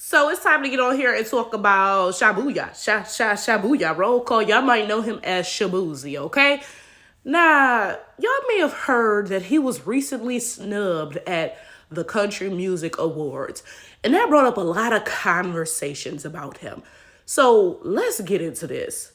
So it's time to get on here and talk about Shabuya. Roll call. Y'all might know him as Shaboozy, okay? Now, y'all may have heard that he was recently snubbed at the Country Music Awards. And that brought up a lot of conversations about him. So let's get into this.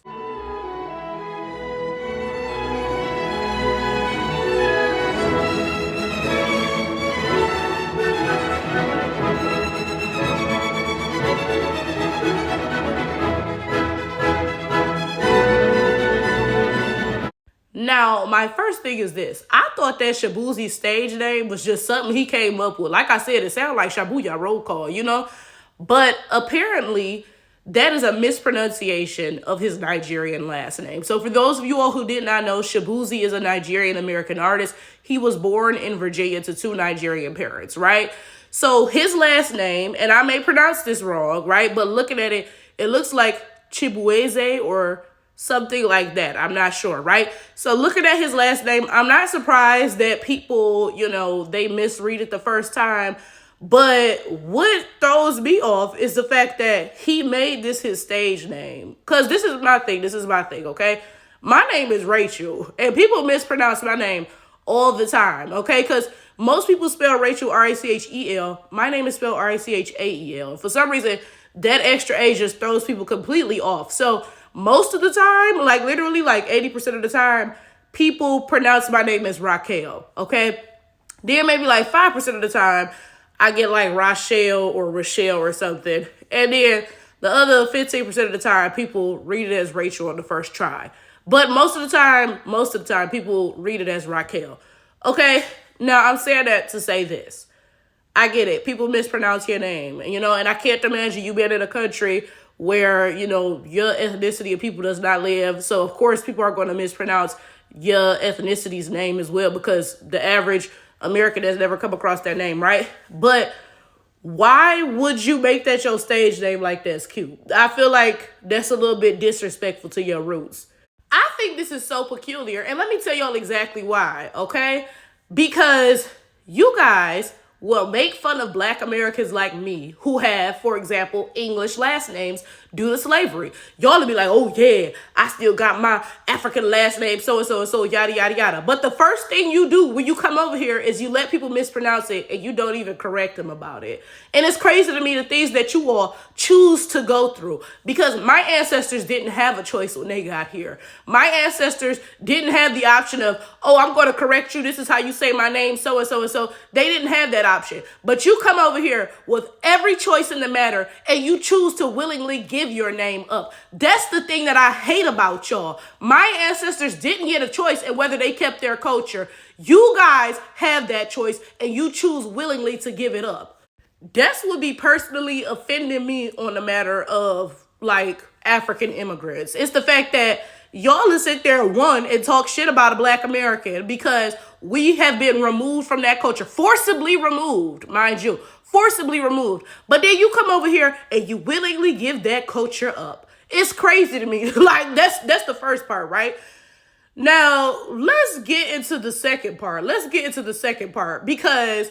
Now, my first thing is this. I thought that Shaboozy's stage name was just something he came up with. Like I said, it sounded like Shabuya roll call, you know? But apparently, that is a mispronunciation of his Nigerian last name. So for those of you all who did not know, Shaboozy is a Nigerian American artist. He was born in Virginia to two Nigerian parents, right? So his last name, and I may pronounce this wrong, right? But looking at it, it looks like Chibueze or something like that. I'm not sure, right? So looking at his last name, I'm not surprised that people, they misread it the first time. But what throws me off is the fact that he made this his stage name. Because this is my thing. Okay? My name is Rachel. And people mispronounce my name all the time, okay? Because most people spell Rachel R-A-C-H-E-L. My name is spelled R-A-C-H-A-E-L. And for some reason, that extra A just throws people completely off. So most of the time, like literally like 80% of the time, people pronounce my name as Raquel, okay? Then maybe like 5% of the time, I get like Rochelle or Rochelle or something. And then the other 15% of the time, people read it as Rachel on the first try. But most of the time, people read it as Raquel. Okay? Now, I'm saying that to say this. I get it. People mispronounce your name, and I can't imagine you being in a country where, your ethnicity of people does not live. So, of course, people are going to mispronounce your ethnicity's name as well because the average American has never come across that name, right? But why would you make that your stage name like that's cute? I feel like that's a little bit disrespectful to your roots. I think this is so peculiar, and let me tell y'all exactly why, okay? Because you guys will make fun of Black Americans like me who have, for example, English last names due to slavery. Y'all will be like, oh yeah, I still got my African last name, so and so, yada, yada, yada. But the first thing you do when you come over here is you let people mispronounce it and you don't even correct them about it. And it's crazy to me the things that you all choose to go through because my ancestors didn't have a choice when they got here. My ancestors didn't have the option of, oh, I'm going to correct you. This is how you say my name, so and so and so. They didn't have that option. But you come over here with every choice in the matter and you choose to willingly give your name up. That's the thing that I hate about y'all. My ancestors didn't get a choice in whether they kept their culture. You guys have that choice and you choose willingly to give it up. That's what be personally offending me on the matter of like African immigrants. It's the fact that y'all will sit there and talk shit about a Black American because we have been removed from that culture, forcibly removed, mind you, forcibly removed. But then you come over here and you willingly give that culture up. It's crazy to me. Like that's the first part, right? Now, let's get into the second part. Because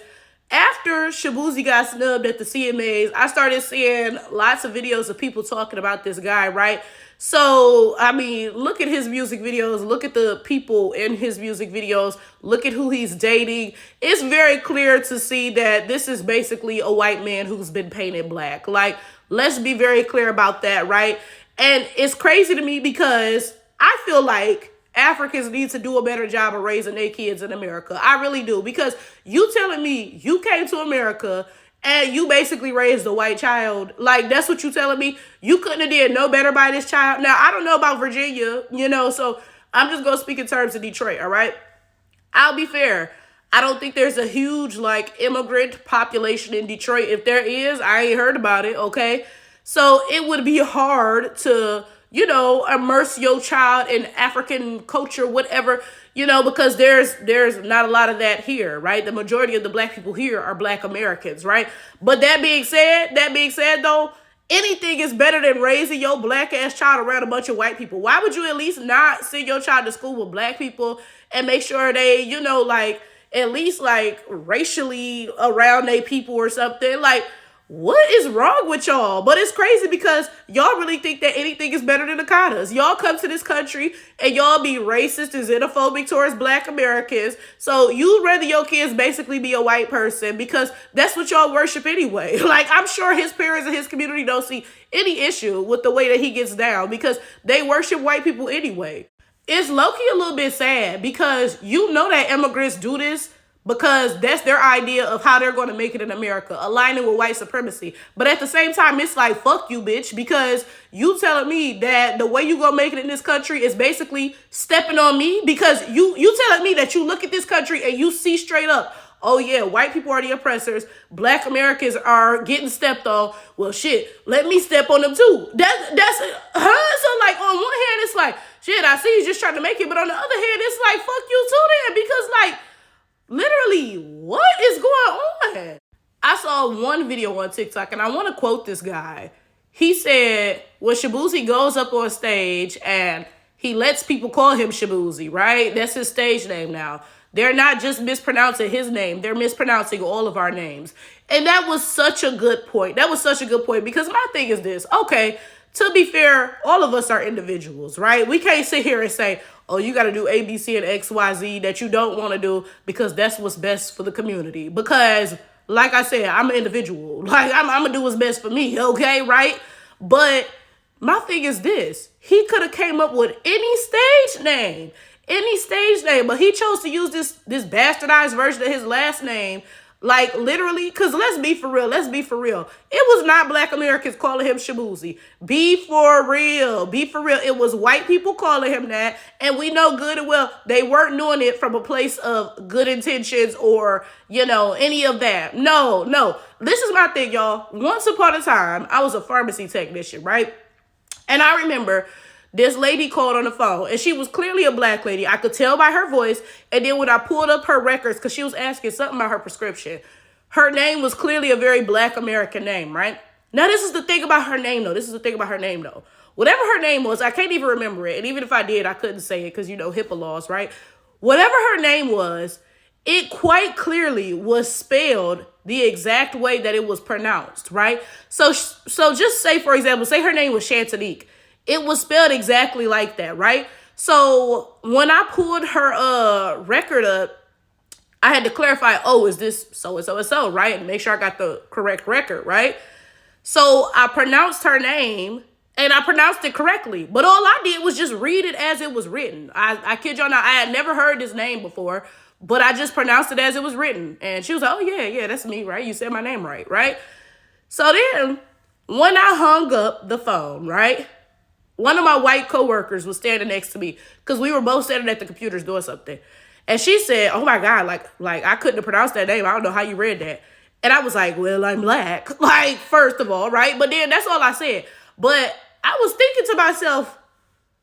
after Shaboozy got snubbed at the CMAs, I started seeing lots of videos of people talking about this guy, right? So, I mean, look at his music videos. Look at the people in his music videos. Look at who he's dating. It's very clear to see that this is basically a white man who's been painted black. Like, let's be very clear about that, right? And it's crazy to me because I feel like Africans need to do a better job of raising their kids in America. I really do. Because you telling me you came to America and you basically raised a white child. Like, that's what you telling me? You couldn't have did no better by this child? Now, I don't know about Virginia, so I'm just going to speak in terms of Detroit, all right? I'll be fair. I don't think there's a huge, immigrant population in Detroit. If there is, I ain't heard about it, okay? So it would be hard to, immerse your child in African culture, whatever, because there's not a lot of that here, right? The majority of the Black people here are Black Americans, right? But that being said, though, anything is better than raising your Black ass child around a bunch of white people. Why would you at least not send your child to school with Black people and make sure they, at least racially around their people or something? Like, what is wrong with y'all? But it's crazy because y'all really think that anything is better than the Katas. Y'all come to this country and y'all be racist and xenophobic towards Black Americans. So you'd rather your kids basically be a white person because that's what y'all worship anyway. Like, I'm sure his parents and his community don't see any issue with the way that he gets down because they worship white people anyway. It's low-key a little bit sad because you know that immigrants do this because that's their idea of how they're going to make it in America, aligning with white supremacy. But at the same time, it's like, fuck you, bitch, because you telling me that the way you going to make it in this country is basically stepping on me because you telling me that you look at this country and you see straight up, oh yeah, white people are the oppressors, Black Americans are getting stepped on. Well, shit, let me step on them too. That's so like on one hand, it's like, shit, I see you just trying to make it. But on the other hand, it's like, fuck you too then because like, literally, what is going on? I saw one video on TikTok, and I want to quote this guy. He said, when Shaboozy goes up on stage and he lets people call him Shaboozy, right? That's his stage name now. They're not just mispronouncing his name. They're mispronouncing all of our names. And that was such a good point. That was such a good point because my thing is this. Okay, to be fair, all of us are individuals, right? We can't sit here and say, oh, you got to do A, B, C, and X, Y, Z that you don't want to do because that's what's best for the community. Because, like I said, I'm an individual. Like, I'm going to do what's best for me, okay, right? But my thing is this. He could have came up with any stage name, but he chose to use this bastardized version of his last name. Like, literally, because let's be for real. It was not Black Americans calling him Shaboozy. Be for real. It was white people calling him that. And we know good and well they weren't doing it from a place of good intentions or, any of that. No. This is my thing, y'all. Once upon a time, I was a pharmacy technician, right? And I remember this lady called on the phone, and she was clearly a Black lady. I could tell by her voice. And then when I pulled up her records, because she was asking something about her prescription, her name was clearly a very Black American name, right? Now, this is the thing about her name, though. Whatever her name was, I can't even remember it. And even if I did, I couldn't say it because, HIPAA laws, right? Whatever her name was, it quite clearly was spelled the exact way that it was pronounced, right? So just say, for example, say her name was Shantanique. It was spelled exactly like that, right? So when I pulled her record up, I had to clarify, is this so, right? And make sure I got the correct record, right? So I pronounced her name, and I pronounced it correctly. But all I did was just read it as it was written. I kid y'all not, I had never heard this name before, but I just pronounced it as it was written. And she was like, oh, yeah, that's me, right? You said my name right? So then, when I hung up the phone, right? One of my white coworkers was standing next to me because we were both standing at the computers doing something. And she said, oh my God, like I couldn't have pronounced that name. I don't know how you read that. And I was like, well, I'm Black. Like, first of all, right? But then that's all I said. But I was thinking to myself,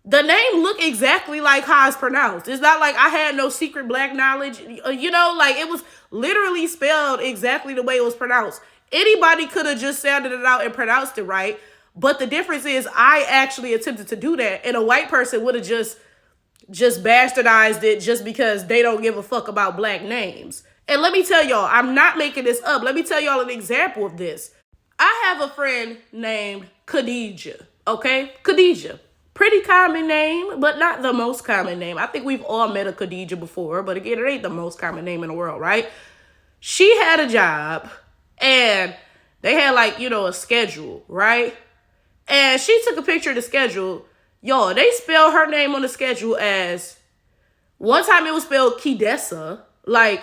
the name looked exactly like how it's pronounced. It's not like I had no secret Black knowledge. Like it was literally spelled exactly the way it was pronounced. Anybody could have just sounded it out and pronounced it right. But the difference is I actually attempted to do that. And a white person would have just bastardized it just because they don't give a fuck about Black names. And let me tell y'all, I'm not making this up. Let me tell y'all an example of this. I have a friend named Khadijah, okay? Khadijah. Pretty common name, but not the most common name. I think we've all met a Khadijah before, but again, it ain't the most common name in the world, right? She had a job, and they had a schedule, right? And she took a picture of the schedule. Y'all, they spelled her name on the schedule as, one time it was spelled Kidessa. Like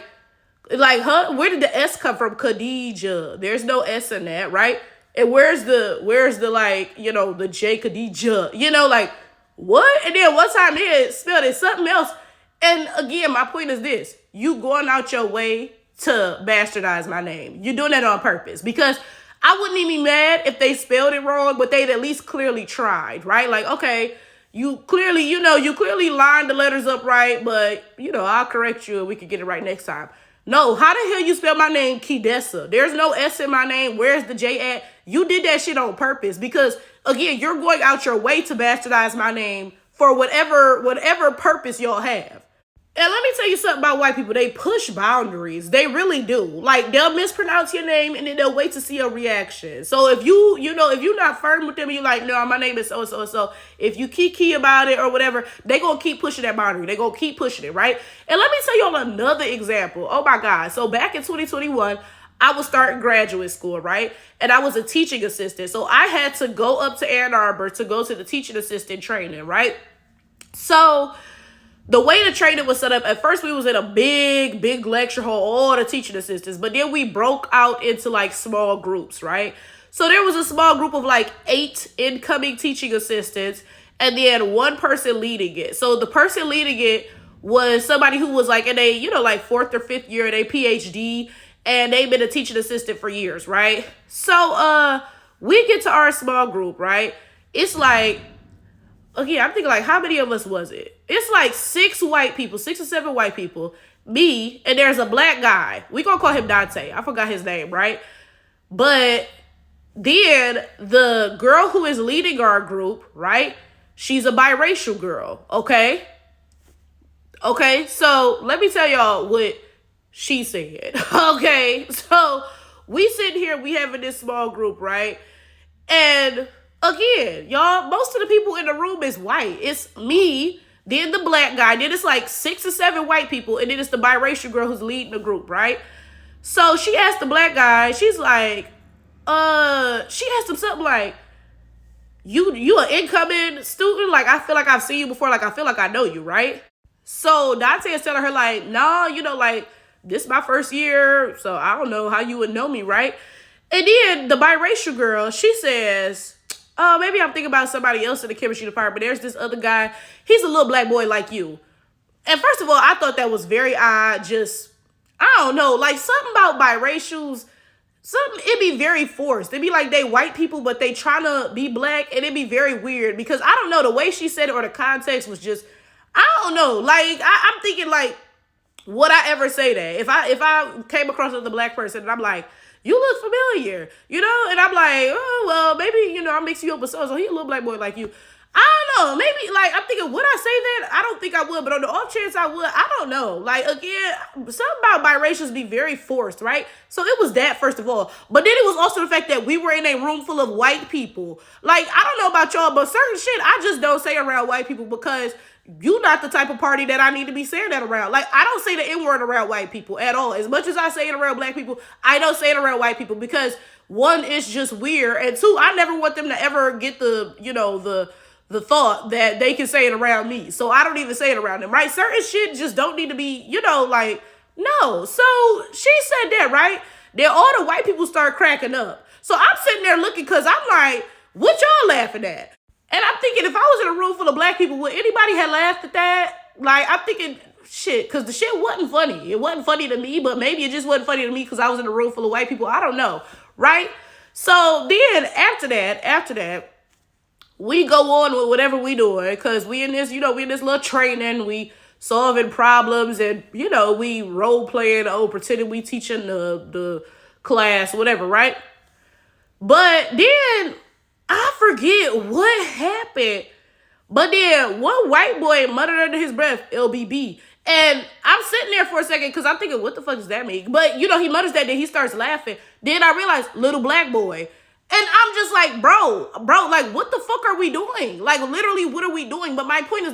where did the S come from? Khadijah. There's no S in that, right? And where's the the J Khadijah? What? And then one time they spelled it something else. And again, my point is this. You going out your way to bastardize my name. You're doing that on purpose because I wouldn't even be mad if they spelled it wrong, but they'd at least clearly tried, right? Like, okay, you clearly lined the letters up right, but, I'll correct you and we can get it right next time. No, how the hell you spell my name Kidessa? There's no S in my name. Where's the J at? You did that shit on purpose because, again, you're going out your way to bastardize my name for whatever purpose y'all have. And let me tell you something about white people. They push boundaries. They really do. Like, they'll mispronounce your name and then they'll wait to see a reaction. So if if you're not firm with them and you're like, no, my name is so, if you kiki about it or whatever, they going to keep pushing that boundary. They going to keep pushing it, right? And let me tell you all another example. Oh my God. So back in 2021, I was starting graduate school, right? And I was a teaching assistant. So I had to go up to Ann Arbor to go to the teaching assistant training, right? So the way the training was set up, at first we was in a big lecture hall, all the teaching assistants, but then we broke out into like small groups, right? So there was a small group of like 8 incoming teaching assistants and then one person leading it. So the person leading it was somebody who was like in a, like 4th or 5th year in a PhD, and they've been a teaching assistant for years, right? So we get to our small group, right? It's like, okay, I'm thinking like, how many of us was it? It's like 6 white people, 6 or 7 white people, me, and there's a black guy. We gonna call him Dante. I forgot his name, right? But then the girl who is leading our group, right? She's a biracial girl, okay? Okay, so let me tell y'all what she said, okay? So we sitting here, we having this small group, right? And again, y'all, most of the people in the room is white. It's me, then the black guy, then it's like 6 or 7 white people, and then it's the biracial girl who's leading the group, right? So she asked the black guy, she's like, she asked him something like, you an incoming student? Like, I feel like I've seen you before, like I feel like I know you, right? So Dante is telling her like, no, like, this is my first year, so I don't know how you would know me, right? And then the biracial girl, she says, oh, maybe I'm thinking about somebody else in the chemistry department. There's this other guy. He's a little black boy like you. And first of all, I thought that was very odd. Just, I don't know, like something about biracials, it'd be very forced. It'd be like they white people, but they trying to be black. And it'd be very weird because I don't know, the way she said it or the context was just, I don't know. Like, I'm thinking like, would I ever say that? If I came across another black person and I'm like, you look familiar, and I'm like, oh, well, maybe, I'll mix you up with so he a little black boy like you. I don't know. Maybe, like, I'm thinking, would I say that? I don't think I would, but on the off chance I would, I don't know. Like, again, something about biracials be very forced, right? So it was that, first of all. But then it was also the fact that we were in a room full of white people. Like, I don't know about y'all, but certain shit I just don't say around white people because you not the type of party that I need to be saying that around. Like, I don't say the N-word around white people at all. As much as I say it around black people, I don't say it around white people because, 1, it's just weird, and 2, I never want them to ever get the thought that they can say it around me. So I don't even say it around them, right? Certain shit just don't need to be, like, no. So she said that, right? Then all the white people start cracking up. So I'm sitting there looking because I'm like, what y'all laughing at? And I'm thinking, if I was in a room full of black people, would anybody have laughed at that? Like, I'm thinking, shit, because the shit wasn't funny. It wasn't funny to me, but maybe it just wasn't funny to me because I was in a room full of white people. I don't know, right? So then after that, we go on with whatever we doing because we in this, we in this little training, we solving problems, and, we role playing, pretending we teaching the class, whatever, right? But then I forget what happened. But then one white boy muttered under his breath, LBB. And I'm sitting there for a second because I'm thinking, what the fuck does that mean? But, he mutters that, then he starts laughing. Then I realize, little black boy. And I'm just like, bro, like, what the fuck are we doing? Like, literally, what are we doing? But my point is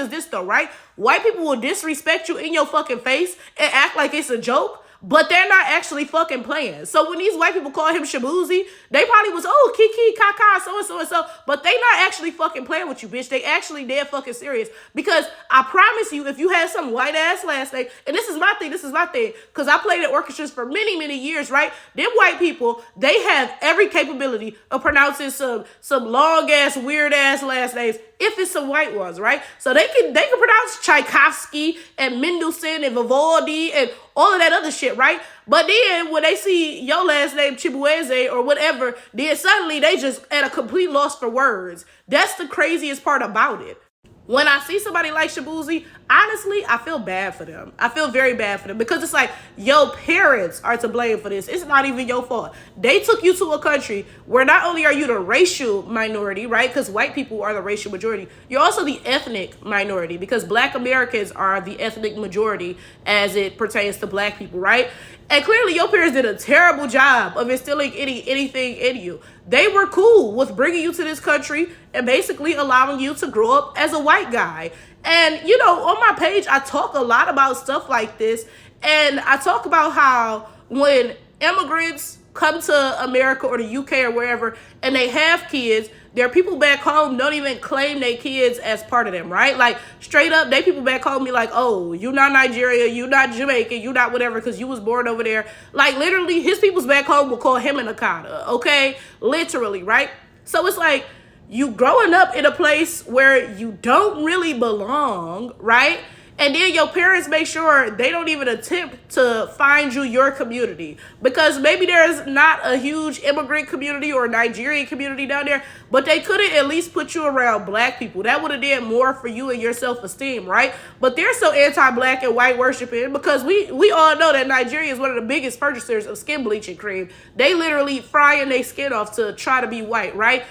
this though, right? White people will disrespect you in your fucking face and act like it's a joke, but they're not actually fucking playing. So when these white people call him Shaboozy, they probably was, kiki, kaka, so, but they not actually fucking playing with you, bitch. They actually dead fucking serious. Because I promise you, if you had some white ass last name, and this is my thing, because I played at orchestras for many, many years, right? Them white people, they have every capability of pronouncing some long ass, weird ass last names, if it's some white ones, right? So they can pronounce Tchaikovsky and Mendelssohn and Vivaldi and all of that other shit, right? But then when they see your last name Chibueze or whatever, then suddenly they just at a complete loss for words. That's the craziest part about it. When I see somebody like Shaboozy, honestly, I feel bad for them. I feel very bad for them because it's like your parents are to blame for this. It's not even your fault. They took you to a country where not only are you the racial minority, right? Because white people are the racial majority. You're also the ethnic minority because Black Americans are the ethnic majority as it pertains to Black people, right? And clearly your parents did a terrible job of instilling anything in you. They were cool with bringing you to this country and basically allowing you to grow up as a white guy. And, you know, on my page, I talk a lot about stuff like this. And I talk about how when immigrants come to America or the UK or wherever and they have kids, there are people back home don't even claim their kids as part of them, right? Like, straight up, they people back home be like, oh, you not Nigeria, you not Jamaican, you not whatever, because you was born over there. Like, literally, his peoples back home will call him an Akata, okay? Literally, right? So it's like, you growing up in a place where you don't really belong, right? And then your parents make sure they don't even attempt to find you your community. Because maybe there's not a huge immigrant community or Nigerian community down there, but they couldn't at least put you around Black people. That would have done more for you and your self-esteem, right? But they're so anti-Black and white worshiping because we all know that Nigeria is one of the biggest purchasers of skin bleaching cream. They literally frying their skin off to try to be white, right?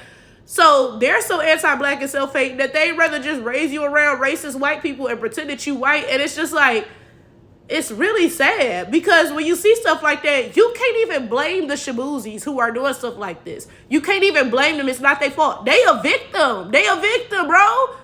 So they're so anti-Black and self-hate that they rather just raise you around racist white people and pretend that you white. And it's just like, it's really sad because when you see stuff like that, you can't even blame the Shaboozys who are doing stuff like this. You can't even blame them. It's not their fault. They a victim. They a victim, bro.